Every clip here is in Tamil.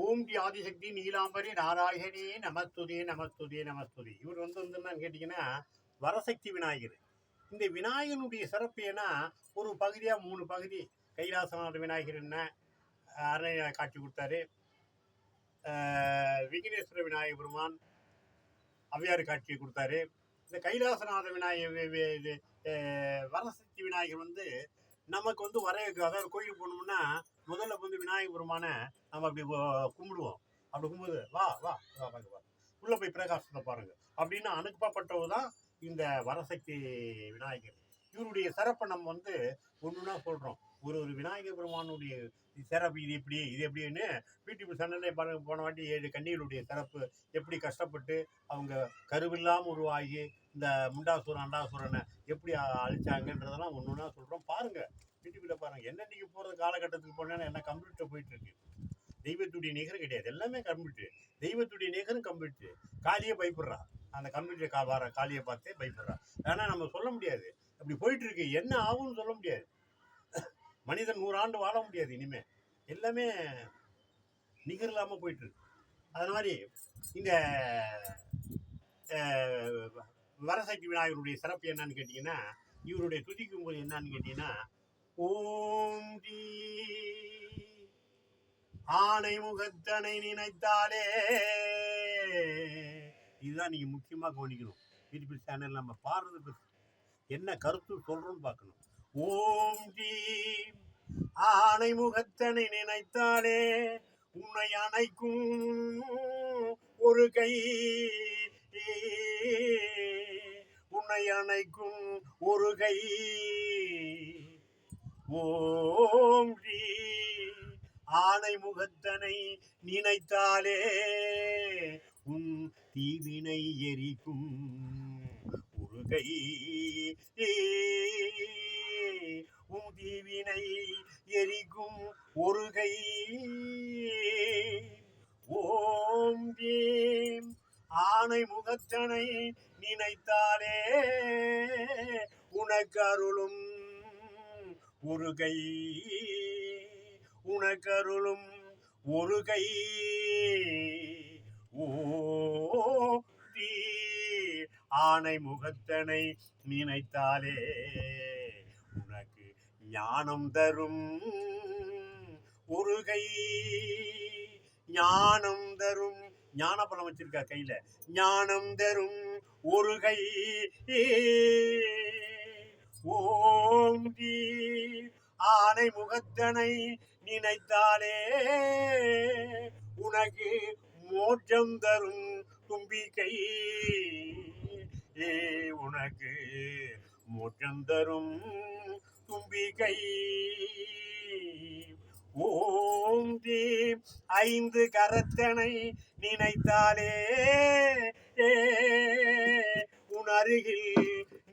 ஓம் டி ஆதிசக்தி நீலாம்பரி நாராயணி நமஸ்துதே நமஸ்துதே நமஸ்துதே. இவர் என்னன்னு கேட்டீங்கன்னா வரசக்தி விநாயகர். இந்த விநாயகனுடைய சிறப்பு ஏன்னா ஒரு பகுதியாக 3 பகுதி. கைலாசநாத விநாயகர் என்ன அரணை காட்சி கொடுத்தாரு, விக்னேஸ்வர விநாயகர் பெருமான் அவ்வையாறு காட்சி கொடுத்தாரு. இந்த கைலாசநாத விநாயகர் வரசக்தி விநாயகர் நமக்கு அதாவது கோயிலுக்கு போனோம்னா முதல்ல விநாயகர் பெருமான நம்ம அப்படி கும்பிடுவோம். அப்படி கும்பிடுது வா வா வா வா உள்ள போய் பிரகாசத்தை பாருங்க அப்படின்னு அனுப்பப்பட்டவர் தான் இந்த வரசக்தி விநாயகர். இவருடைய சிறப்பை நம்ம ஒன்றுனா சொல்றோம். ஒரு விநாயகர் பெருமானுடைய சிறப்பு இது எப்படின்னு யூடியூப் சேனல்ல போன வாட்டி 7 கன்னிகளுடைய சிறப்பு எப்படி கஷ்டப்பட்டு அவங்க கருவில்லாமல் உருவாகி இந்த முண்டாசுரன் அண்டாசுரனை எப்படி அழிச்சாங்கன்றதெல்லாம் ஒன்றுனா சொல்கிறோம். பாருங்க, யூடியூப்ல பாருங்க. என்னன்னைக்கு போகிற காலகட்டத்துக்கு போனேன்னா என்ன கம்ப்யூட்டர் போயிட்டு இருக்கு. தெய்வத்துடைய நிகர் கிடையாது, எல்லாமே கம்ப்யூட்டர். தெய்வத்துடைய நிகரும் கம்ப்யூட்டர். காலியே பயப்படுறா, அந்த கம்ப்யூட்டர் வர காலியை பார்த்தே பயப்படுறா. ஆனால் நம்ம சொல்ல முடியாது, அப்படி போயிட்டு இருக்கு. என்ன ஆகும்னு சொல்ல முடியாது. மனிதன் 100 ஆண்டு வாழ முடியாது இனிமே. எல்லாமே நிகர் இல்லாமல் போயிட்டு இருக்கு. அது மாதிரி இந்த வரசக்தி விநாயகருடைய சிறப்பு என்னன்னு கேட்டீங்கன்னா, இவருடைய துதிக்கும் போது என்னன்னு கேட்டீங்கன்னா, ஓம் டி ஆணை முகத்தனை நினைத்தாலே. இதுதான் நீங்க முக்கியமா கவனிக்கணும். யூடியூப் சேனல் நம்ம பாடுறது என்ன கருத்து சொல்றோம்னு பார்க்கணும். ஓம் டி ஆணை முகத்தனை நினைத்தாலே உன்னை அணைக்கும் ஒரு கை, உன்னை அணைக்கும் ஒரு கை. ஓம் டி ஆணை முகத்தனை நினைத்தாலே உன் தீவினை எரிக்கும் ஒரு கை, உன் தீவினை எரிக்கும் ஒரு கை. ஓம் தேம் ஆணை முகத்தனை நினைத்தாலே உனக்கு அருளும் ஒரு கை, உனக்கு அருளும் ஒரு கை. ஓ தீ ஆணை முகத்தனை நினைத்தாலே உனக்கு ஞானம் தரும் ஒரு கை, ஞானம் தரும். ஞான பழம் வச்சிருக்கா கையில. ஞானம் தரும் ஒரு கை. ஓம் தி ஆணை முகத்தனை நினைத்தாலே உனக்கு மோட்சம் தரும் தும்பிக்கை, உனக்கு மோட்சம் தரும் தும்பிக்கை. ஓம் தி 5 கரத்தனை நினைத்தாலே உன் அருகில்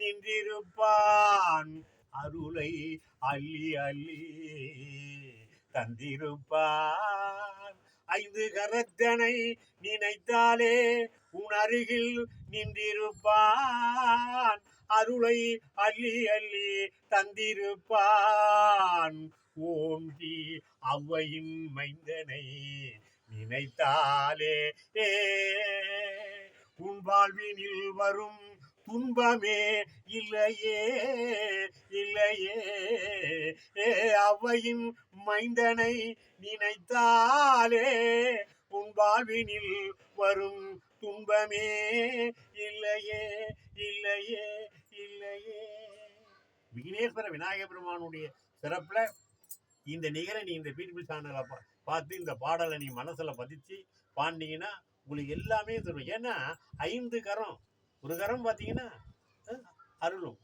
நின்றிருப்பான், அருளை அள்ளி அள்ளி தந்திருப்பான். 5 கரத்தனை நினைத்தாலே உன் அருகில் நின்றிருப்பான், அருளை அள்ளி அள்ளி தந்திருப்பான். ஓம் தி அவ்வையின் மைந்தனை நினைத்தாலே உன் வாழ்வினில் வரும் துன்பமே இல்லையே இல்லையே. அவ்வையின் மைந்தனை நினைத்தாலே உன் வாழ்வினில் வரும் துன்பமே இல்லையே இல்லையே இல்லையே. விக்னேஸ்வர விநாயகர் பெருமானுடைய சிறப்புல இந்த நிகரை நீ இந்த யூடியூப் சேனலை பார்த்து இந்த பாடலை நீ மனசுல பதிச்சு பாண்டிங்கன்னா உங்களுக்கு எல்லாமே தரும். ஏன்னா 5 கரம். ஒரு கரம் பார்த்தீங்கன்னா அருளும்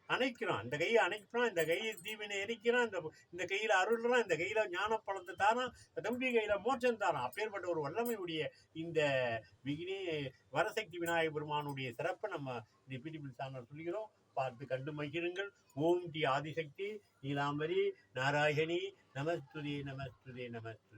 அணைக்கிறோம், இந்த கையை அணைக்கிறோம், இந்த கையை தீவினை எரிக்கிறோம், இந்த கையில அருள்றோம், இந்த கையில ஞான பழத்தை தாரான், தம்பி கையில மோட்சம் தாரான். அப்பேற்பட்ட ஒரு வல்லமையுடைய இந்த வரசக்தி விநாயகர் பெருமானுடைய சிறப்பை நம்ம இந்த யூடியூப் சேனல் சொல்கிறோம். பார்த்து கண்டு மகிழுங்கள். ஓம் டி ஆதிசக்தி நீலாம்பரி நாராயணி நமஸ்துதே நமஸ்துதே நமஸ்துதே.